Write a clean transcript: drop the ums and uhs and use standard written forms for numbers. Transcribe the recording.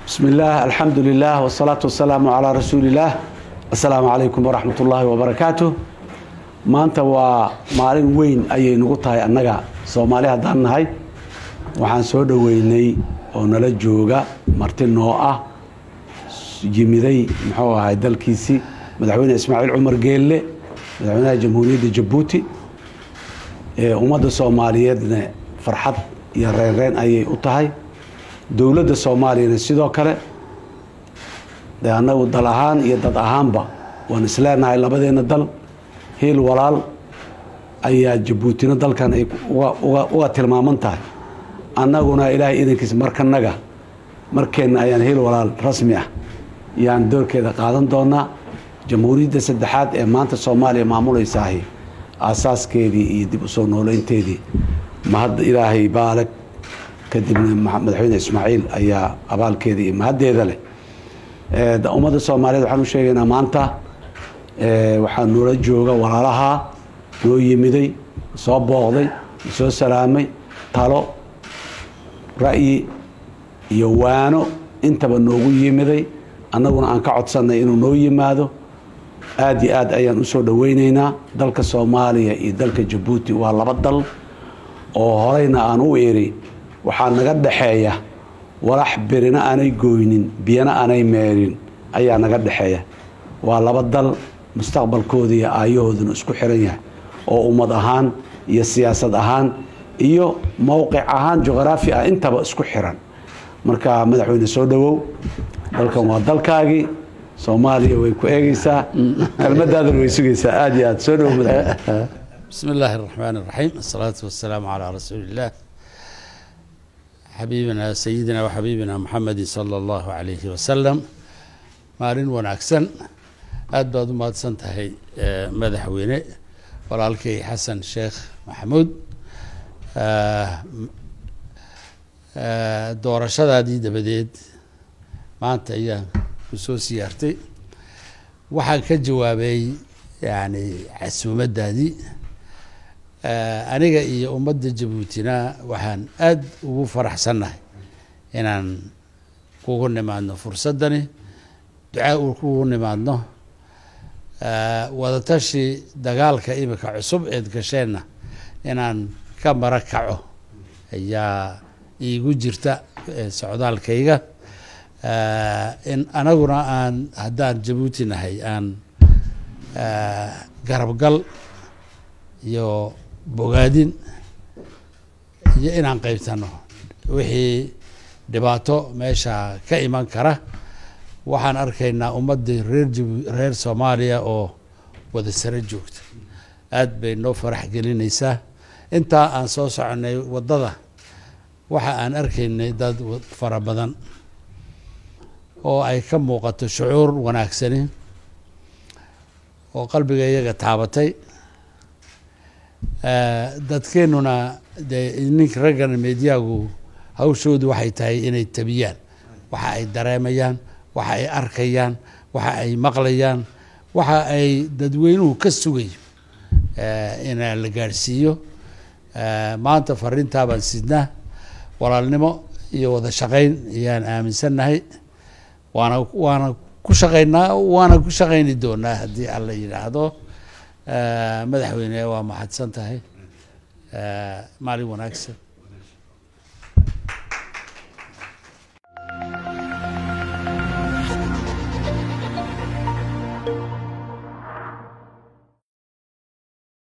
بسم الله الحمد لله والصلاة والسلام على رسول الله. السلام عليكم ورحمة الله وبركاته. maanta waa maalin weyn ayay nagu tahay annaga Soomaali haddaan nahay. waxaan soo dhaweynay oo nala jooga marti noo ah yimiday muxuu ahay dalkiisi madaxweyne Ismaaciil Cumar Geelle madaxweynaha Jamhuuriyadda Djibouti ummadda Soomaaliyeedna farxad iyo reereen ayay u tahay dawladda Soomaaliyeedna sidoo kale anagu dal ahaan iyo dad ahaanba waan isleenahay labadeena dal heel walaal ayaa Djiboutina dalkan ay uga tilmaaman tahay annaguna ilaahay idinkiisa markeena ayaan heel walaal rasmi ah yaan doorkeeda qaadan doonaa jamhuuriyadda saddexaad ee maanta Soomaaliya maamulaysahay asaaskeedii iyo dib u soo nooleynteedii mahad ilaahay baalag kadibna madaxweyne Ismaaciil ayaa abaalkeedii mahaddeeda leh ummadda Soomaaliyeed waxaan u sheegaynaa maanta waxaan noola jooga walaalaha noo yimiday soo booqday soo salaamay talo ra'yi iyo waano intaba noogu yimiday annaguna aan ka codsanay inuu noo yimaado aad iyo aad ayaan u soo dhaweynaynaa dalka Soomaaliya iyo dalka Djibouti waa laba dal oo horeyna aan u eeri waxaa naga dhaxeeya walax birina aanay gooynin biyana aanay meerin ayaa naga dhaxeeya waa laba dal mustaqbalkooda iyo aayahooduna isku xiran yahay oo ummad ahaan iyo siyaasad ahaan iyo mowqic ahaan juqraafi ah intaba isku xiran marka madaxweyne soo dhawow dalkan waa dalkaagi Soomaaliya way ku eegaysaa kalmadaadana way sugaysaa aad iyo aad soo dhawow madaxweyne بسم الله الرحمن الرحيم الصلاة والسلام على رسول الله حبيبنا سيدنا وحبيبنا محمد صلى الله عليه وسلم مارين ونعكسن أدباد ما تسنتهي مدحويني ولالكي حسن الشيخ محمود دورة شدادي دبديد ما أنت إياه بسوسيارتي وحا كجوابي يعني عسومة دادي aniga iyo ummadda Djiboutina waxaan aad ugu faraxsanahay inaan kugu nimaadno fursadani ducaa kugu nimaadno wada tashi dagaalka imika cusub ee gasheena inaan ka marakaco ayaa iigu jirta socdaalkayga in anaguna aan haddaan Djibouti nahay aan garabgal iyo bogaadin iyo inaan qaybtano wixii dhibaato meesha ka iman kara waxaan arkaynaa ummadii reer Soomaaliya oo wada sare joogta aad bay noo farax gelinaysaa inta aan soo soconay wadada waxa aan arkaynay dad fara badan oo ay ka muuqato shucuur wanaagsan oo qalbiga iyaga taabatay dadkeenuna ninka raggan meediyagu hawshoodu waxay tahay inay tabiyaan waxa ay dareemayaan waxa ay arkayaan waxa ay maqlayaan waxa ay dadweynuhu ka sugayo in la gaarsiiyo maanta fariinta baan sidnaa walaalnimo iyo wada shaqayn ayaan aaminsanahay waana ku shaqayni doonaa haddii alla yiraahdo madaxweyne waa mahadsan tahay maalin wanaagsan